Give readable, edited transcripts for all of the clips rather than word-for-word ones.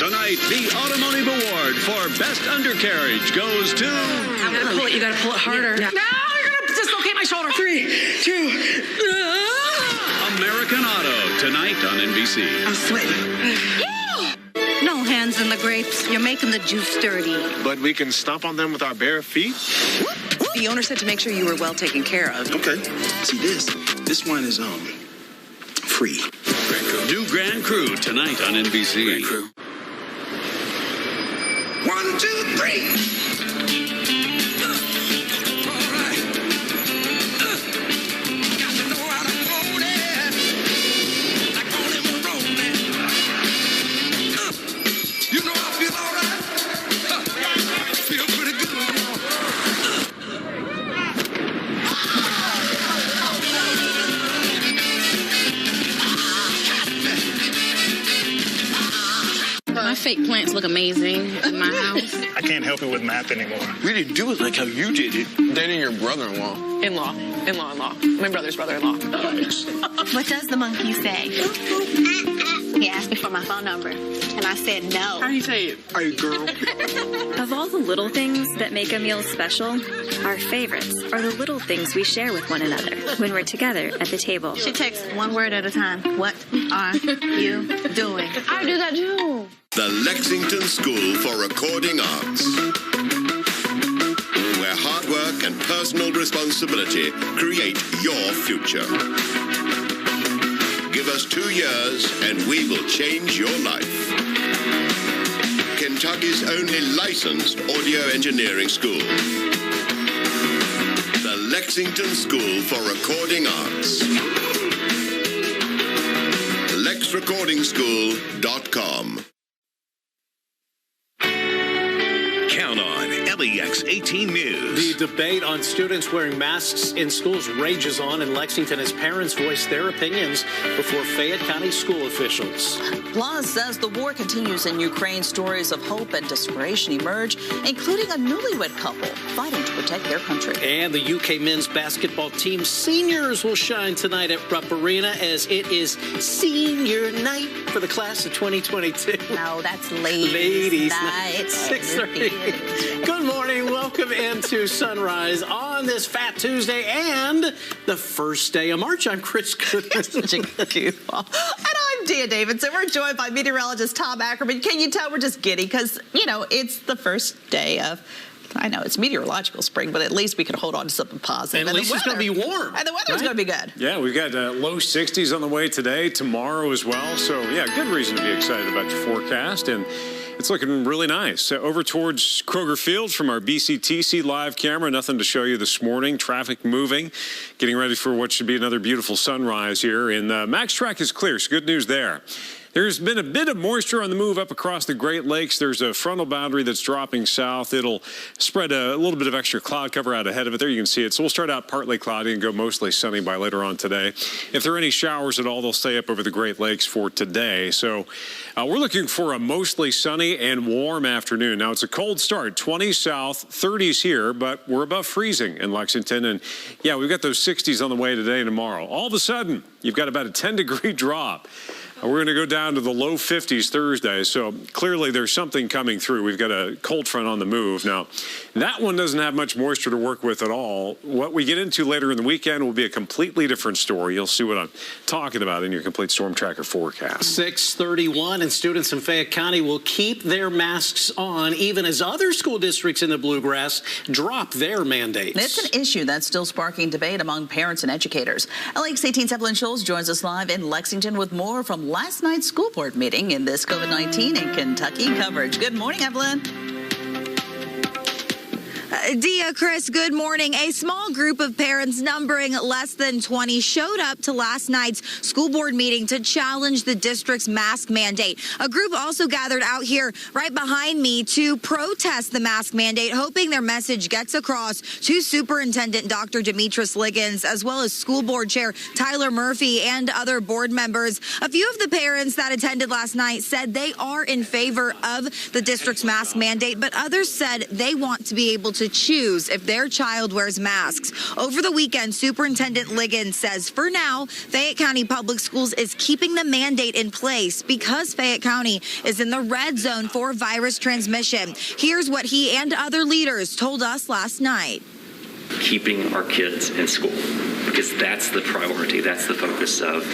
Tonight, the Automotive Award for Best Undercarriage goes to... I'm going to pull it. You got to pull it harder. Yeah. No, you're going to dislocate my shoulder. 3, 2... American Auto, tonight on NBC. I'm sweating. No hands in the grapes. You're making the juice dirty. But we can stomp on them with our bare feet? The owner said to make sure you were well taken care of. Okay. See this wine is free. New Grand Cru tonight on NBC. Grand Cru. 1, 2, 3. My fake plants look amazing in my house. I can't help it with math anymore. We didn't do it like how you did it. Dating your brother-in-law. In-law. In-law. My brother's brother-in-law. What does the monkey say? He asked me for my phone number, and I said no. How do you say it? Hey, girl. Of all the little things that make a meal special, our favorites are the little things we share with one another when we're together at the table. She texts one word at a time. What are you doing? I do that too. The Lexington School for Recording Arts, where hard work and personal responsibility create your future. Give us 2 years and we will change your life. Kentucky's only licensed audio engineering school. The Lexington School for Recording Arts. LexRecordingSchool.com. Count on LEX 18 News. The debate on students wearing masks in schools rages on in Lexington as parents voice their opinions before Fayette County school officials. Blas says the war continues in Ukraine. Stories of hope and desperation emerge, including a newlywed couple fighting to protect their country. And the UK men's basketball team seniors will shine tonight at Rupp Arena as it is senior night for the class of 2022. No, that's ladies night. 6:30. Good morning. Welcome into Sunrise on this Fat Tuesday and the first day of March. I'm Chris Goodman. Such a goofball. And I'm Dia Davidson. We're joined by meteorologist Tom Ackerman. Can you tell we're just giddy because, it's the first day of, I know it's meteorological spring, but at least we can hold on to something positive. And at least it's going to be warm. And the weather's going to be good. Yeah, we've got low 60s on the way today, tomorrow as well. So, yeah, good reason to be excited about your forecast. And it's looking really nice. Over towards Kroger Field from our BCTC live camera. Nothing to show you this morning. Traffic moving. Getting ready for what should be another beautiful sunrise here. And Max Track is clear, so good news there. There's been a bit of moisture on the move up across the Great Lakes. There's a frontal boundary that's dropping south. It'll spread a little bit of extra cloud cover out ahead of it. There you can see it. So we'll start out partly cloudy and go mostly sunny by later on today. If there are any showers at all, they'll stay up over the Great Lakes for today. So we're looking for a mostly sunny and warm afternoon. Now, it's a cold start, 20s south, 30s here, but we're above freezing in Lexington. And, yeah, we've got those 60s on the way today and tomorrow. All of a sudden, you've got about a 10-degree drop. We're going to go down to the low 50s Thursday, so clearly there's something coming through. We've got a cold front on the move. Now, that one doesn't have much moisture to work with at all. What we get into later in the weekend will be a completely different story. You'll see what I'm talking about in your complete storm tracker forecast. 6:31, and students in Fayette County will keep their masks on even as other school districts in the Bluegrass drop their mandates. It's an issue that's still sparking debate among parents and educators. LEX 18's Evelyn Schultz joins us live in Lexington with more from last night's school board meeting in this COVID-19 in Kentucky coverage. Good morning, Evelyn. Dia, Chris, good morning. A small group of parents numbering less than 20 showed up to last night's school board meeting to challenge the district's mask mandate. A group also gathered out here right behind me to protest the mask mandate, hoping their message gets across to Superintendent Dr. Demetris Liggins, as well as School Board Chair Tyler Murphy and other board members. A few of the parents that attended last night said they are in favor of the district's mask mandate, but others said they want to be able to choose if their child wears masks. Over the weekend, Superintendent Liggins says for now, Fayette County Public Schools is keeping the mandate in place because Fayette County is in the red zone for virus transmission. Here's what he and other leaders told us last night. Keeping our kids in school, because that's the priority. That's the focus of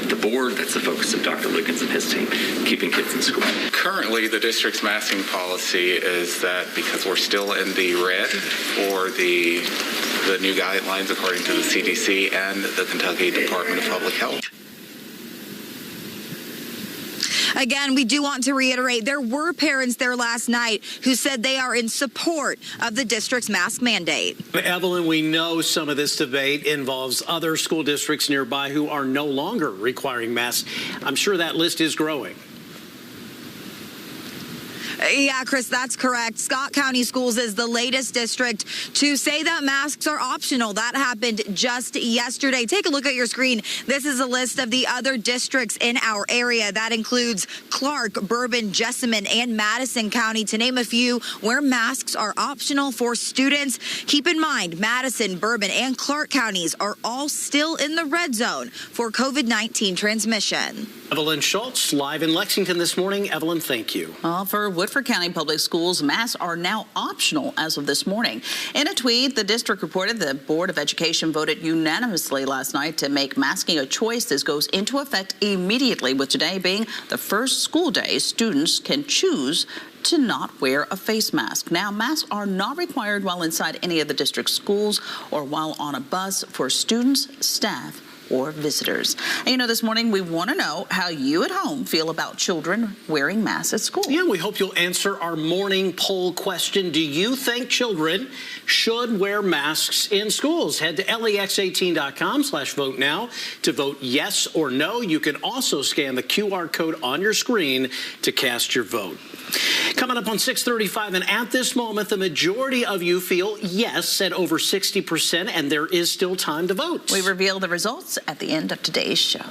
the board. That's the focus of Dr. Liggins and his team, keeping kids in school. Currently, the district's masking policy is that because we're still in the red for the new guidelines according to the CDC and the Kentucky Department of Public Health. Again, we do want to reiterate there were parents there last night who said they are in support of the district's mask mandate. Evelyn, we know some of this debate involves other school districts nearby who are no longer requiring masks. I'm sure that list is growing. Yeah, Chris, that's correct. Scott County Schools is the latest district to say that masks are optional. That happened just yesterday. Take a look at your screen. This is a list of the other districts in our area. That includes Clark, Bourbon, Jessamine, and Madison County, to name a few, where masks are optional for students. Keep in mind, Madison, Bourbon, and Clark counties are all still in the red zone for COVID-19 transmission. Evelyn Schultz, live in Lexington this morning. Evelyn, thank you. For Woodford County Public Schools, masks are now optional as of this morning. In a tweet, the district reported the Board of Education voted unanimously last night to make masking a choice. This goes into effect immediately, with today being the first school day students can choose to not wear a face mask. Now, masks are not required while inside any of the district schools or while on a bus for students, staff, or visitors. And you know, this morning we want to know how you at home feel about children wearing masks at school. Yeah, we hope you'll answer our morning poll question. Do you think children should wear masks in schools? Head to lex18.com/vote now to vote yes or no. You can also scan the QR code on your screen to cast your vote. Coming up on 6:35, and at this moment, the majority of you feel yes at over 60%, and there is still time to vote. We reveal the results at the end of today's show.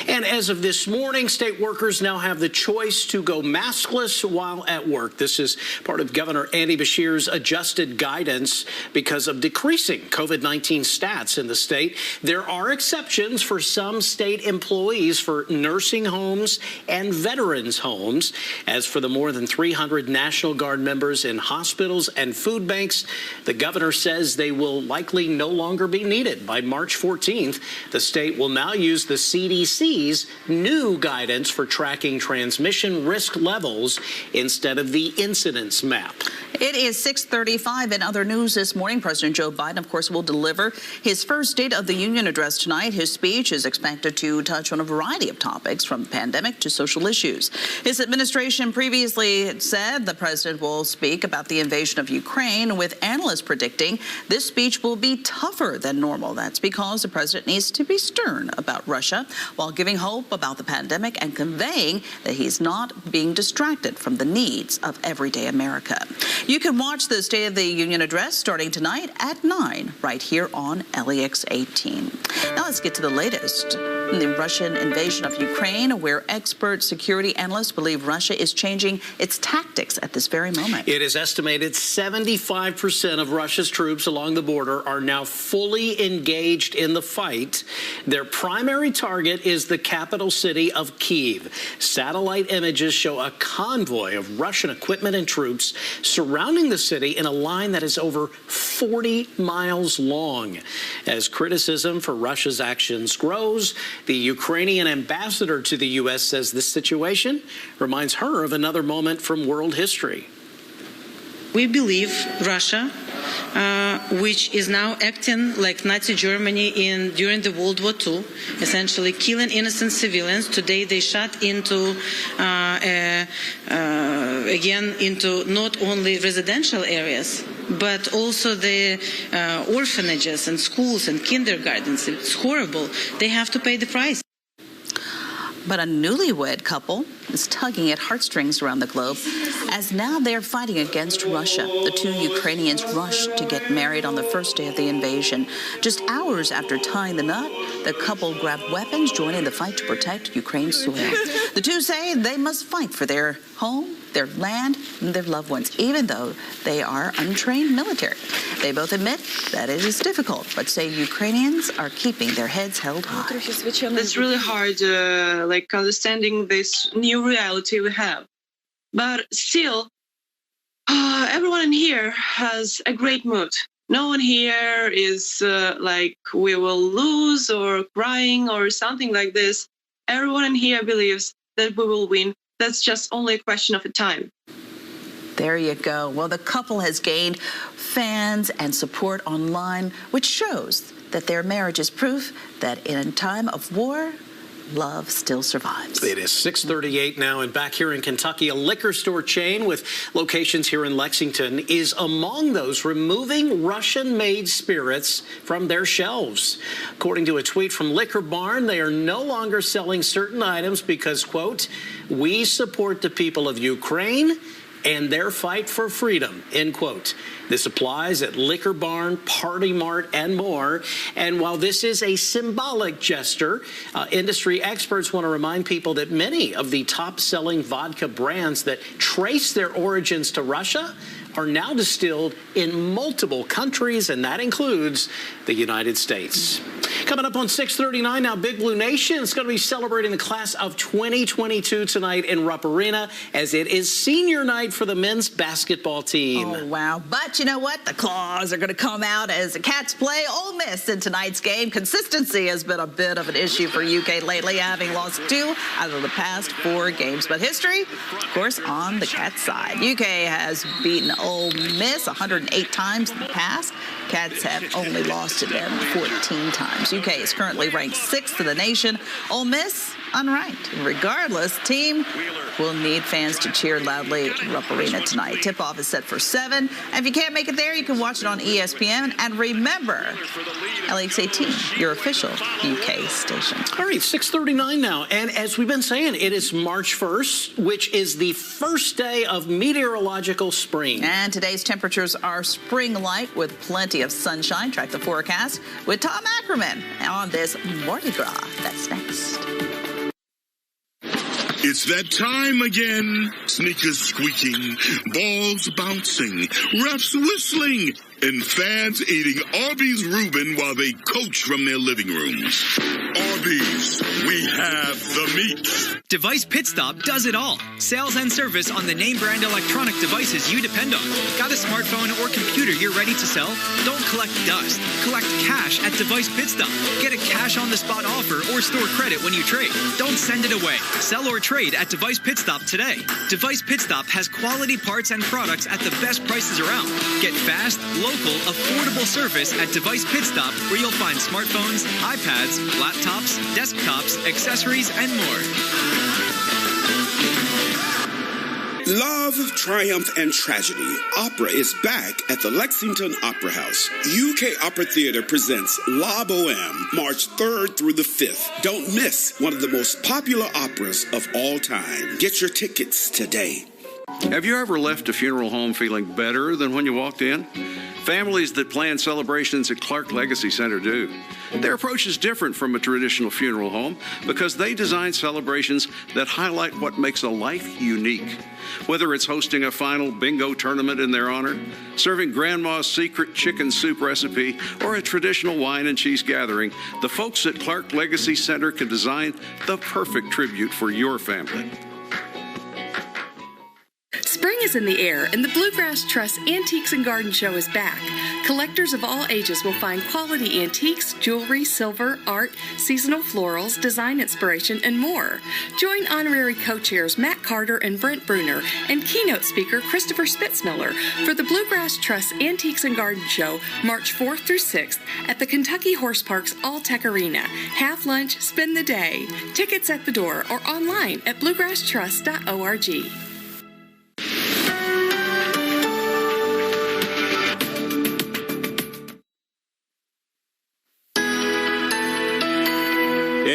And as of this morning, state workers now have the choice to go maskless while at work. This is part of Governor Andy Beshear's adjusted guidance because of decreasing COVID-19 stats in the state. There are exceptions for some state employees for nursing homes and veterans homes. As for the more than 300 National Guard members in hospitals and food banks, the governor says they will likely no longer be needed. By March 14th, the state will now use the CDC's new guidance for tracking transmission risk levels instead of the incidence map. It is 6:35. In other news this morning, President Joe Biden, of course, will deliver his first State of the Union address tonight. His speech is expected to touch on a variety of topics, from the pandemic to social issues. His administration previously said the president will speak about the invasion of Ukraine, with analysts predicting this speech will be tougher than normal. That's because the president needs to be stern about Russia while giving hope about the pandemic and conveying that he's not being distracted from the needs of everyday America. You can watch the State of the Union address starting tonight at 9 right here on LEX 18. Now let's get to the latest. The Russian invasion of Ukraine, where expert security analysts believe Russia is changing its tactics at this very moment. It is estimated 75% of Russia's troops along the border are now fully engaged in the fight. Their primary target is the capital city of Kyiv. Satellite images show a convoy of Russian equipment and troops surrounding the city in a line that is over 40 miles long. As criticism for Russia's actions grows, the Ukrainian ambassador to the U.S. says this situation reminds her of another moment from world history. We believe Russia, which is now acting like Nazi Germany during the World War II, essentially killing innocent civilians. Today they shot into, again, into not only residential areas, but also the orphanages and schools and kindergartens. It's horrible. They have to pay the price. But a newlywed couple is tugging at heartstrings around the globe, as now they're fighting against Russia. The two Ukrainians rushed to get married on the first day of the invasion. Just hours after tying the knot, The couple grabbed weapons, joining the fight to protect Ukraine's soil. The two say they must fight for their home, their land, and their loved ones, even though they are untrained military. They both admit that it is difficult, but say Ukrainians are keeping their heads held high. It's really hard, understanding this new reality we have. But still, everyone in here has a great mood. No one here is like we will lose or crying or something like this. Everyone in here believes that we will win. That's just only a question of time. There you go. Well, the couple has gained fans and support online, which shows that their marriage is proof that in a time of war, love still survives. It is 6:38 now, and back here in Kentucky, a liquor store chain with locations here in Lexington is among those removing Russian-made spirits from their shelves. According to a tweet from Liquor Barn, they are no longer selling certain items because, quote, we support the people of Ukraine and their fight for freedom, end quote. This applies at Liquor Barn, Party Mart, and more. And while this is a symbolic gesture, industry experts want to remind people that many of the top-selling vodka brands that trace their origins to Russia are now distilled in multiple countries, and that includes the United States. Coming up on 6:39 now, Big Blue Nation is going to be celebrating the class of 2022 tonight in Rupp Arena, as it is senior night for the men's basketball team. Oh, wow. But you know what? The claws are going to come out as the Cats play Ole Miss in tonight's game. Consistency has been a bit of an issue for UK lately, having lost 2 out of the past 4 games. But history, of course, on the Cats side. UK has beaten Ole Miss 108 times in the past. Cats have only lost to them 14 times. UK is currently ranked 6th in the nation. Ole Miss, unranked. Regardless, team will need fans to cheer loudly at Rupp Arena tonight. Tip-off is set for 7. And if you can't make it there, you can watch it on ESPN. And remember, LEX 18, your official UK station. All right, 6:39 now. And as we've been saying, it is March 1st, which is the first day of meteorological spring. And today's temperatures are spring-like with plenty of sunshine. Track the forecast with Tom Ackerman on this Mardi Gras. That's next. It's that time again. Sneakers squeaking, balls bouncing, refs whistling, and fans eating Arby's Reuben while they coach from their living rooms. Arby's, we have the meat. Device Pit Stop does it all. Sales and service on the name brand electronic devices you depend on. Got a smartphone or computer you're ready to sell? Don't collect dust. Collect cash at Device Pit Stop. Get a cash on the spot offer or store credit when you trade. Don't send it away. Sell or trade at Device Pit Stop today. Device Pit Stop has quality parts and products at the best prices around. Get fast, local, affordable service at Device Pit Stop, where you'll find smartphones, iPads, laptops, desktops, accessories, and more. Love, triumph, and tragedy. Opera is back at the Lexington Opera House. UK Opera Theatre presents La Boheme, March 3rd through the 5th. Don't miss one of the most popular operas of all time. Get your tickets today. Have you ever left a funeral home feeling better than when you walked in? Families that plan celebrations at Clark Legacy Center do. Their approach is different from a traditional funeral home because they design celebrations that highlight what makes a life unique. Whether it's hosting a final bingo tournament in their honor, serving Grandma's secret chicken soup recipe, or a traditional wine and cheese gathering, the folks at Clark Legacy Center can design the perfect tribute for your family. Spring is in the air, and the Bluegrass Trust Antiques and Garden Show is back. Collectors of all ages will find quality antiques, jewelry, silver, art, seasonal florals, design inspiration, and more. Join honorary co-chairs Matt Carter and Brent Bruner and keynote speaker Christopher Spitzmiller for the Bluegrass Trust Antiques and Garden Show, March 4th through 6th at the Kentucky Horse Park's All-Tech Arena. Have lunch, spend the day. Tickets at the door or online at bluegrasstrust.org.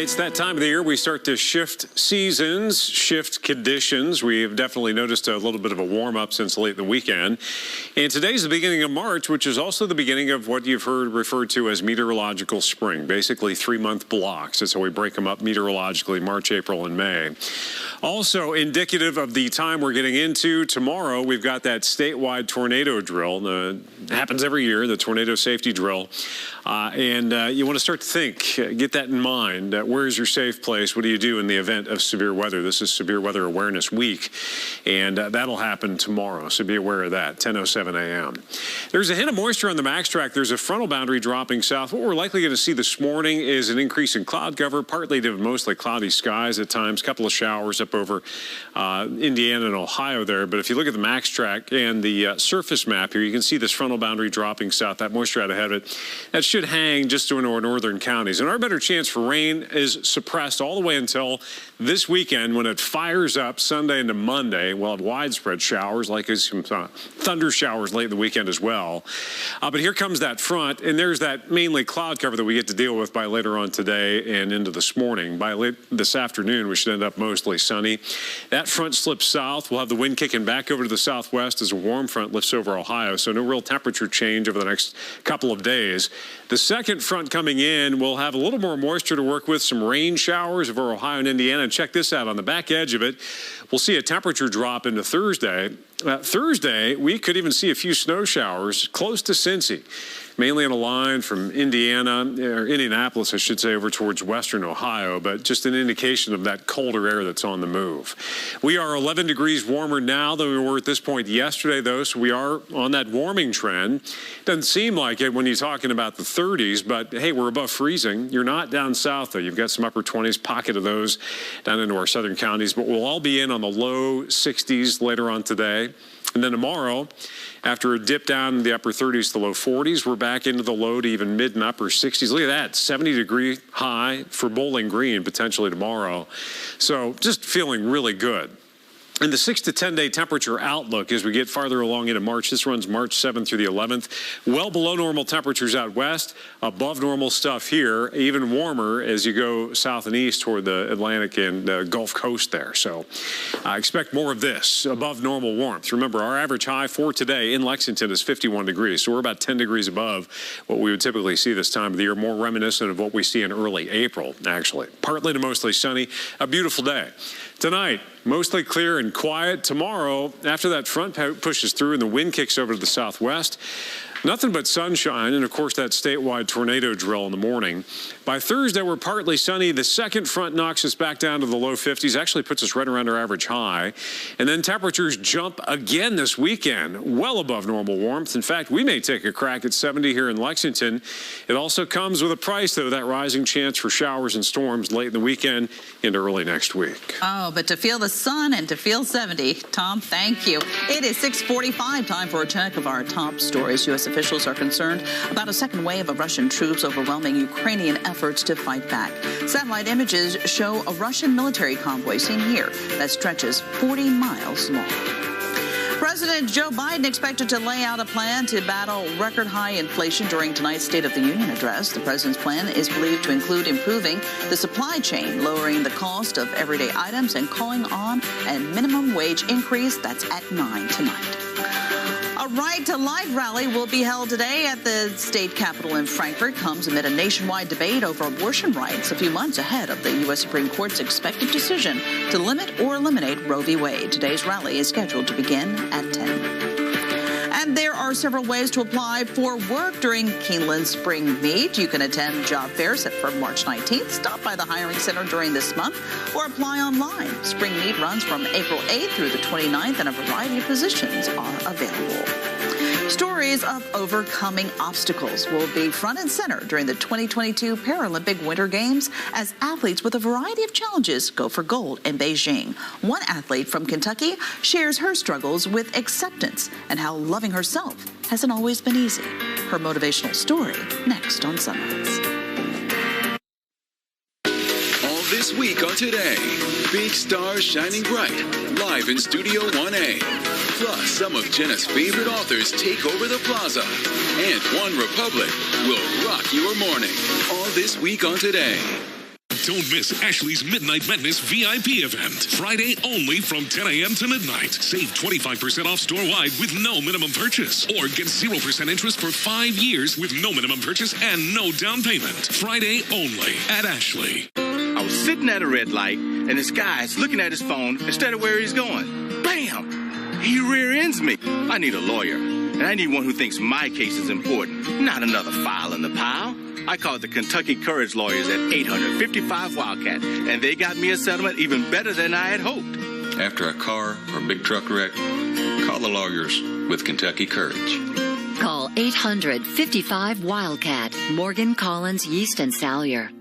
It's that time of the year we start to shift seasons, shift conditions. We've definitely noticed a little bit of a warm-up since late in the weekend. And today's the beginning of March, which is also the beginning of what you've heard referred to as meteorological spring, basically 3-month blocks. That's how we break them up meteorologically, March, April, and May. Also indicative of the time we're getting into tomorrow, we've got that statewide tornado drill. It happens every year, the tornado safety drill. And you want to start to think, get that in mind. Where is your safe place? What do you do in the event of severe weather? This is Severe Weather Awareness Week, and that'll happen tomorrow, so be aware of that, 10:07 a.m. There's a hint of moisture on the max track. There's a frontal boundary dropping south. What we're likely going to see this morning is an increase in cloud cover, partly to mostly cloudy skies at times, a couple of showers up over Indiana and Ohio there. But if you look at the max track and the surface map here, you can see this frontal boundary dropping south, that moisture out ahead of it. That should hang just to our northern counties. And our better chance for rain is suppressed all the way until this weekend when it fires up Sunday into Monday. We'll have widespread showers, like some thunder showers late in the weekend as well. But here comes that front, and there's that mainly cloud cover that we get to deal with by later on today and into this morning. By late this afternoon, we should end up mostly sunny. That front slips south. We'll have the wind kicking back over to the southwest as a warm front lifts over Ohio, so no real temperature change over the next couple of days. The second front coming in will have a little more moisture to work with, some rain showers over Ohio and Indiana. And check this out, on the back edge of it, we'll see a temperature drop into Thursday. Thursday, we could even see a few snow showers close to Cincy, mainly on a line from Indianapolis, I should say, over towards western Ohio, but just an indication of that colder air that's on the move. We are 11 degrees warmer now than we were at this point yesterday, though, so we are on that warming trend. Doesn't seem like it when you're talking about the 30s, but hey, we're above freezing. You're not down south, though. You've got some upper 20s, pocket of those down into our southern counties, but we'll all be in on the low 60s later on today. And then tomorrow, after a dip down in the upper 30s to low 40s, we're back into the low to even mid and upper 60s. Look at that, 70-degree high for Bowling Green potentially tomorrow. So just feeling really good. And the 6 to 10-day temperature outlook as we get farther along into March. This runs March 7th through the 11th. Well below normal temperatures out west, above normal stuff here, even warmer as you go south and east toward the Atlantic and Gulf Coast there. So I expect more of this, above normal warmth. Remember, our average high for today in Lexington is 51 degrees, so we're about 10 degrees above what we would typically see this time of the year, more reminiscent of what we see in early April, actually. Partly to mostly sunny, a beautiful day. Tonight, mostly clear and quiet. Tomorrow, after that front pushes through and the wind kicks over to the southwest, nothing but sunshine and, of course, that statewide tornado drill in the morning. By Thursday, we're partly sunny. The second front knocks us back down to the low 50s, actually puts us right around our average high. And then temperatures jump again this weekend, well above normal warmth. In fact, we may take a crack at 70 here in Lexington. It also comes with a price, though, that rising chance for showers and storms late in the weekend into early next week. Oh, but to feel the sun and to feel 70, Tom, thank you. It is 6:45, time for a check of our top stories. U.S. officials are concerned about a second wave of Russian troops overwhelming Ukrainian efforts to fight back. Satellite images show a Russian military convoy seen here that stretches 40 miles long. President Joe Biden expected to lay out a plan to battle record-high inflation during tonight's State of the Union address. The president's plan is believed to include improving the supply chain, lowering the cost of everyday items, and calling on a minimum wage increase. That's at 9 tonight. A Right to Life rally will be held today at the state capitol in Frankfurt. Comes amid a nationwide debate over abortion rights a few months ahead of the U.S. Supreme Court's expected decision to limit or eliminate Roe v. Wade. Today's rally is scheduled to begin at 10. And there are several ways to apply for work during Keeneland's Spring Meet. You can attend job fairs set for March 19th, stop by the Hiring Center during this month, or apply online. Spring Meet runs from April 8th through the 29th, and a variety of positions are available. Stories of overcoming obstacles will be front and center during the 2022 Paralympic Winter Games as athletes with a variety of challenges go for gold in Beijing. One athlete from Kentucky shares her struggles with acceptance and how loving herself hasn't always been easy. Her motivational story next on Sunrise. All this week on Today, big stars shining bright, live in Studio 1A. Plus, some of Jenna's favorite authors take over the plaza. And One Republic will rock your morning. All this week on Today. Don't miss Ashley's Midnight Madness VIP event. Friday only from 10 a.m. to midnight. Save 25% off store-wide with no minimum purchase. Or get 0% interest for 5 years with no minimum purchase and no down payment. Friday only at Ashley. I was sitting at a red light, and this guy's looking at his phone instead of where he's going. Bam! He rear ends me. I need a lawyer, and I need one who thinks my case is important, not another file in the pile. I called the Kentucky Courage Lawyers at 855 Wildcat, and they got me a settlement even better than I had hoped. After a car or big truck wreck, call the lawyers with Kentucky Courage. Call 855-WILDCAT. Morgan, Collins, Yeast, and Salyer.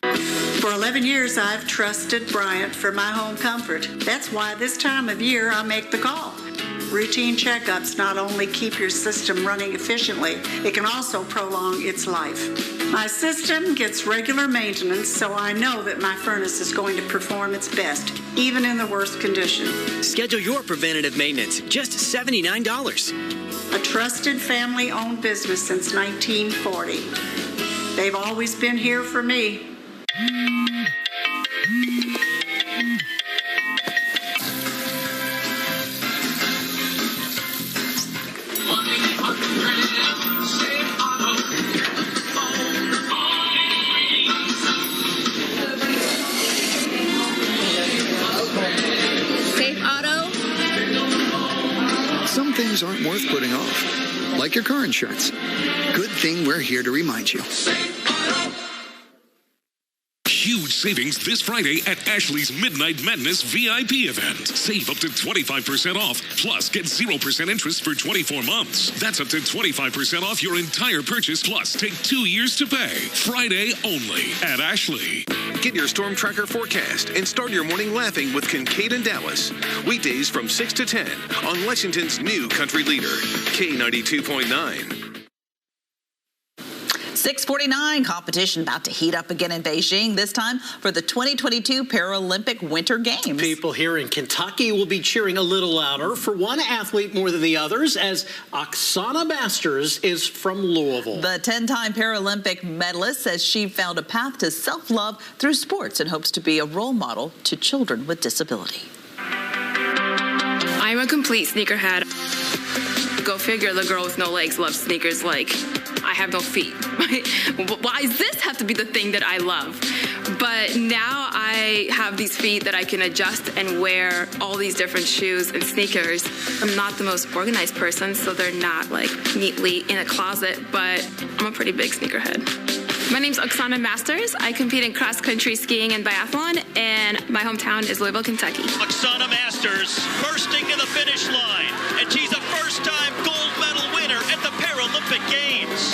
For 11 years, I've trusted Bryant for my home comfort. That's why this time of year I make the call. Routine checkups not only keep your system running efficiently, it can also prolong its life. My system gets regular maintenance, so I know that my furnace is going to perform its best, even in the worst condition. Schedule your preventative maintenance, just $79. A trusted family-owned business since 1940. They've always been here for me. Some things aren't worth putting off, like your car insurance. Good thing we're here to remind you. Huge savings this Friday at Ashley's Midnight Madness VIP event. Save up to 25% off, plus get 0% interest for 24 months. That's up to 25% off your entire purchase, plus take 2 years to pay. Friday only at Ashley. Get your Storm Tracker forecast and start your morning laughing with Kincaid and Dallas. Weekdays from 6 to 10 on Lexington's new country leader, K92.9. 6:49, competition about to heat up again in Beijing, this time for the 2022 Paralympic Winter Games. People here in Kentucky will be cheering a little louder for one athlete more than the others, as Oksana Masters is from Louisville. The 10-time Paralympic medalist says she found a path to self-love through sports and hopes to be a role model to children with disability. I'm a complete sneakerhead. Go figure, the girl with no legs loves sneakers like I have no feet. Why does this have to be the thing that I love? But now I have these feet that I can adjust and wear all these different shoes and sneakers. I'm not the most organized person, so they're not like neatly in a closet, but I'm a pretty big sneakerhead. My name's Oksana Masters. I compete in cross-country skiing and biathlon, and my hometown is Louisville, Kentucky. Oksana Masters bursting to the finish line, and she's a first-time gold medal winner at the Paralympic Games.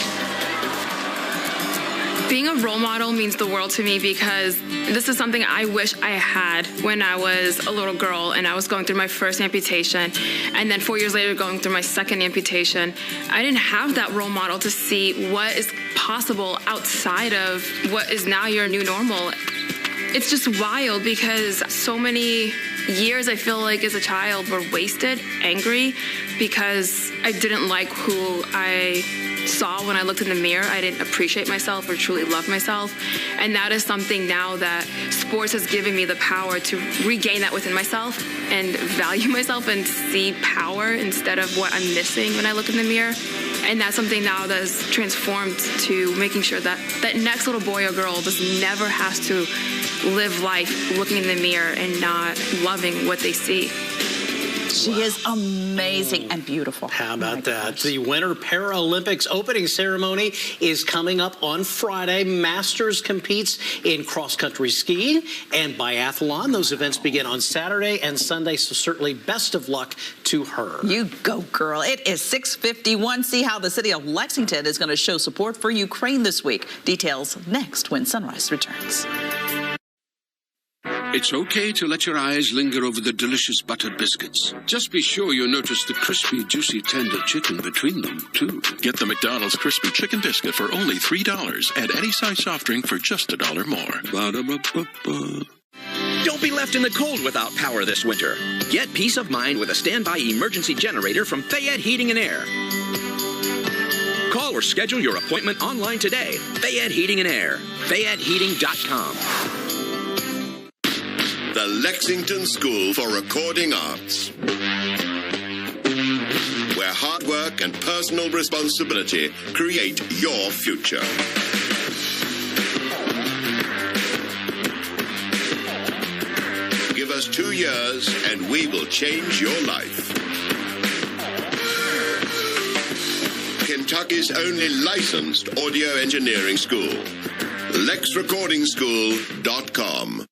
Being a role model means the world to me because this is something I wish I had when I was a little girl and I was going through my first amputation, and then 4 years later going through my second amputation. I didn't have that role model to see what is possible outside of what is now your new normal. It's just wild because so many years I feel like as a child were wasted, angry, because I didn't like who I saw when I looked in the mirror. I didn't appreciate myself or truly love myself. And that is something now that sports has given me the power to regain that within myself and value myself and see power instead of what I'm missing when I look in the mirror. And that's something now that has transformed to making sure that that next little boy or girl just never has to live life looking in the mirror and not loving what they see. She is amazing and beautiful. How about that? The Winter Paralympics opening ceremony is coming up on Friday. Masters competes in cross-country skiing and biathlon. Those events begin on Saturday and Sunday, so certainly best of luck to her. You go, girl. It is 6:51. See how the city of Lexington is going to show support for Ukraine this week. Details next when Sunrise returns. It's okay to let your eyes linger over the delicious buttered biscuits. Just be sure you notice the crispy, juicy, tender chicken between them, too. Get the McDonald's Crispy Chicken Biscuit for only $3. Add any size soft drink for just $1 more. Ba-da-ba-ba-ba. Don't be left in the cold without power this winter. Get peace of mind with a standby emergency generator from Fayette Heating and Air. Call or schedule your appointment online today. Fayette Heating and Air. FayetteHeating.com. The Lexington School for Recording Arts, where hard work and personal responsibility create your future. Give us 2 years and we will change your life. Kentucky's only licensed audio engineering school. LexRecordingSchool.com.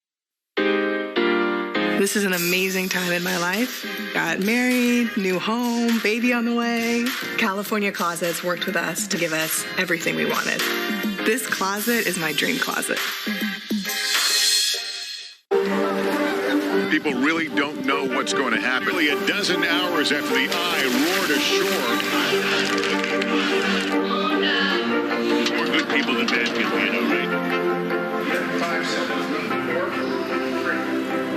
This is an amazing time in my life. Got married, new home, baby on the way. California Closets worked with us to give us everything we wanted. This closet is my dream closet. People really don't know what's going to happen. Only a dozen hours after the eye roared ashore. More good people than bad people, you know, right? 5 seconds.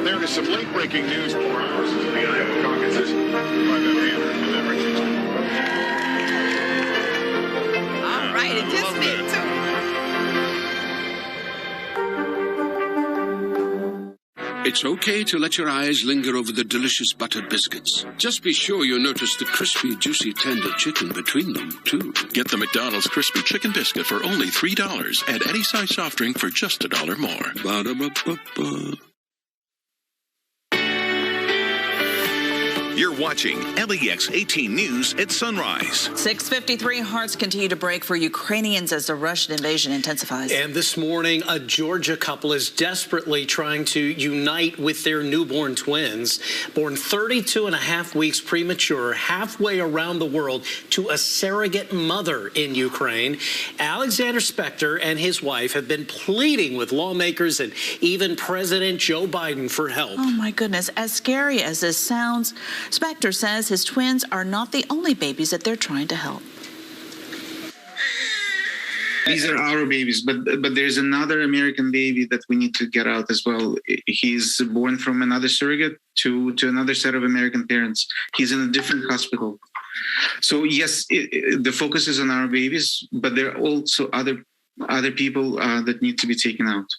There is some late-breaking news 4 hours into the Iowa caucuses by the Andrew delivery. All right, it just me too. It's okay to let your eyes linger over the delicious buttered biscuits. Just be sure you notice the crispy, juicy, tender chicken between them, too. Get the McDonald's Crispy Chicken Biscuit for only $3. Add any size soft drink for just $1 more. Ba-da-ba-ba-ba. You're watching LEX 18 News at sunrise. 6:53, hearts continue to break for Ukrainians as the Russian invasion intensifies. And this morning, a Georgia couple is desperately trying to unite with their newborn twins, born 32 and a half weeks premature, halfway around the world to a surrogate mother in Ukraine. Alexander Spector and his wife have been pleading with lawmakers and even President Joe Biden for help. Oh, my goodness. As scary as this sounds, Spector says his twins are not the only babies that they're trying to help. These are our babies, but there's another American baby that we need to get out as well. He's born from another surrogate to another set of American parents. He's in a different hospital. So yes, the focus is on our babies, but there are also other people that need to be taken out.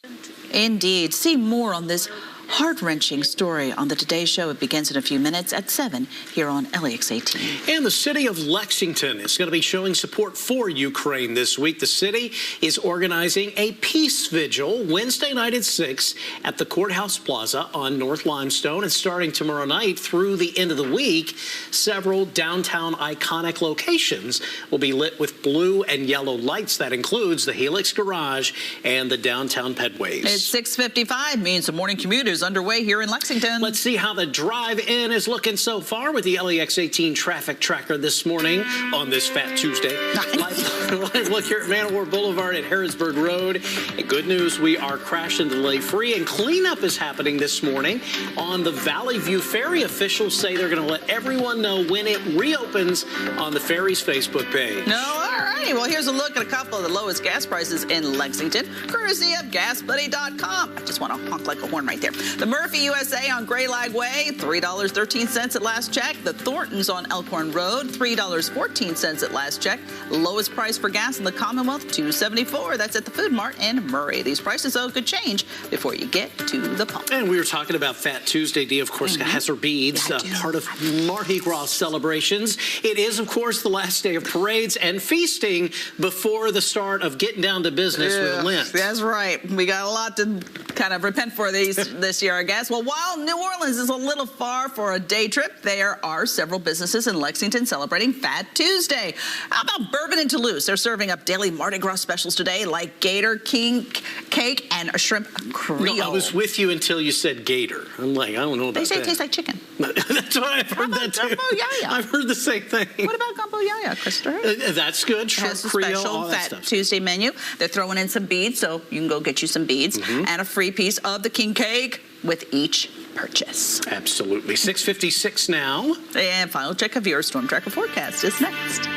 Indeed. See more on this heart-wrenching story on the Today Show. It begins in a few minutes at 7 here on LEX 18. And the city of Lexington is going to be showing support for Ukraine this week. The city is organizing a peace vigil Wednesday night at 6 at the Courthouse Plaza on North Limestone. And starting tomorrow night through the end of the week, several downtown iconic locations will be lit with blue and yellow lights. That includes the Helix Garage and the downtown Pedways. It's 6:55, means the morning commute is underway here in Lexington. Let's see how the drive-in is looking so far with the LEX 18 traffic tracker this morning on this Fat Tuesday. Live look here at Man o' War Boulevard at Harrodsburg Road. And good news, we are crash and delay-free, and cleanup is happening this morning on the Valley View Ferry. Officials say they're going to let everyone know when it reopens on the ferry's Facebook page. No, all righty. Well, here's a look at a couple of the lowest gas prices in Lexington, courtesy of GasBuddy.com. I just want to honk like a horn right there. The Murphy USA on Gray Lag Way, $3.13 at last check. The Thorntons on Elkhorn Road, $3.14 at last check. Lowest price for gas in the Commonwealth, $2.74. That's at the Food Mart in Murray. These prices, though, could change before you get to the pump. And we were talking about Fat Tuesday. Dee, of course, has her beads, part of Mardi Gras celebrations. It is, of course, the last day of parades and feasting before the start of getting down to business with Lent. That's right. We got a lot to kind of repent for this year, I guess. Well, while New Orleans is a little far for a day trip, there are several businesses in Lexington celebrating Fat Tuesday. How about Bourbon and Toulouse? They're serving up daily Mardi Gras specials today, like Gator, King Cake, and a Shrimp Creole. No, I was with you until you said Gator. I'm like, I don't know about that. They say it tastes like chicken. That's what I've heard that too. Gumbo Yaya? I've heard the same thing. What about Gumbo Yaya, Christopher? That's good. Shrimp Creole, all that special Fat Tuesday menu. They're throwing in some beads, so you can go get you some beads, and a free piece of the King Cake with each purchase. Absolutely. 6:56 now. And final check of your Storm Tracker forecast is next.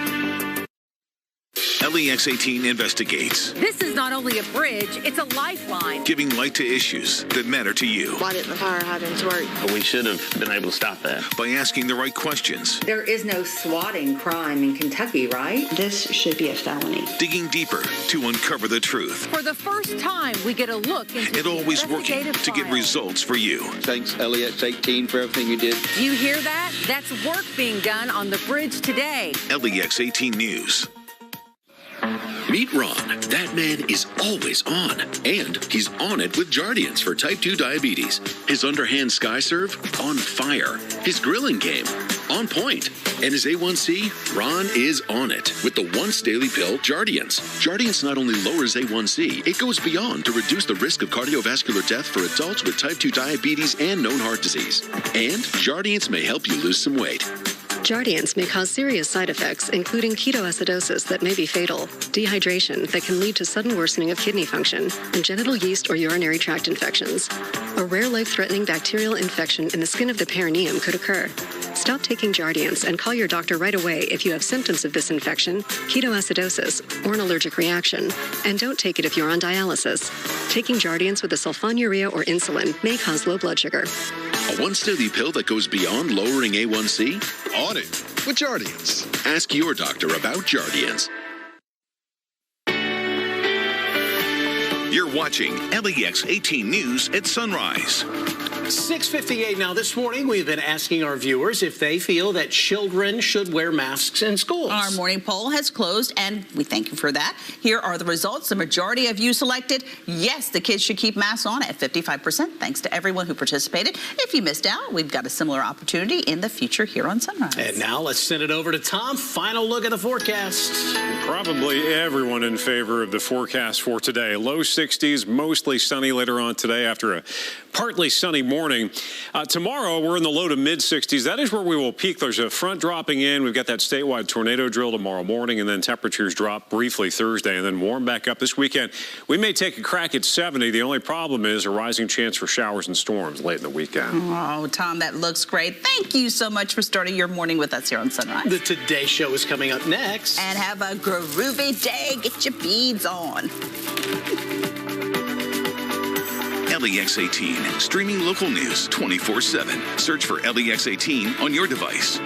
LEX 18 investigates, This is not only a bridge, it's a lifeline. giving light to issues that matter to you. Why didn't the fire hydrants work? We should have been able to stop that. By asking the right questions, There is no swatting crime in Kentucky, right? This should be a felony. digging deeper to uncover the truth, For the first time, we get a look into and the always working investigative to get file. results for you. Thanks, LEX 18, for everything you did. Do you hear that? That's work being done on the bridge today. LEX 18 News. Meet Ron. That man is always on. And he's on it with Jardiance for type 2 diabetes. His underhand sky serve, on fire. His grilling game, on point. And his A1C, Ron is on it with the once daily pill Jardiance. Jardiance not only lowers A1C, it goes beyond to reduce the risk of cardiovascular death for adults with type 2 diabetes and known heart disease. And Jardiance may help you lose some weight. Jardiance may cause serious side effects, including ketoacidosis that may be fatal, dehydration that can lead to sudden worsening of kidney function, and genital yeast or urinary tract infections. A rare life-threatening bacterial infection in the skin of the perineum could occur. Stop taking Jardiance and call your doctor right away if you have symptoms of this infection, ketoacidosis, or an allergic reaction. And don't take it if you're on dialysis. Taking Jardiance with a sulfonylurea or insulin may cause low blood sugar. A once daily pill that goes beyond lowering A1C? On it with Jardiance. Ask your doctor about Jardiance. You're watching LEX 18 News at Sunrise. 6:58 now. This morning, we've been asking our viewers if they feel that children should wear masks in schools. Our morning poll has closed, and we thank you for that. Here are the results. The majority of you selected yes, the kids should keep masks on at 55%. Thanks to everyone who participated. If you missed out, we've got a similar opportunity in the future here on Sunrise. And now let's send it over to Tom. Final look at the forecast. Probably everyone in favor of the forecast for today. Low 60s, mostly sunny later on today after a partly sunny morning. Tomorrow, we're in the low to mid 60s. That is where we will peak. There's a front dropping in. We've got that statewide tornado drill tomorrow morning, and then temperatures drop briefly Thursday and then warm back up this weekend. We may take a crack at 70. The only problem is a rising chance for showers and storms late in the weekend. Oh, Tom, that looks great. Thank you so much for starting your morning with us here on Sunrise. The Today Show is coming up next. And have a groovy day. Get your beads on. LEX 18, streaming local news 24/7. Search for LEX 18 on your device.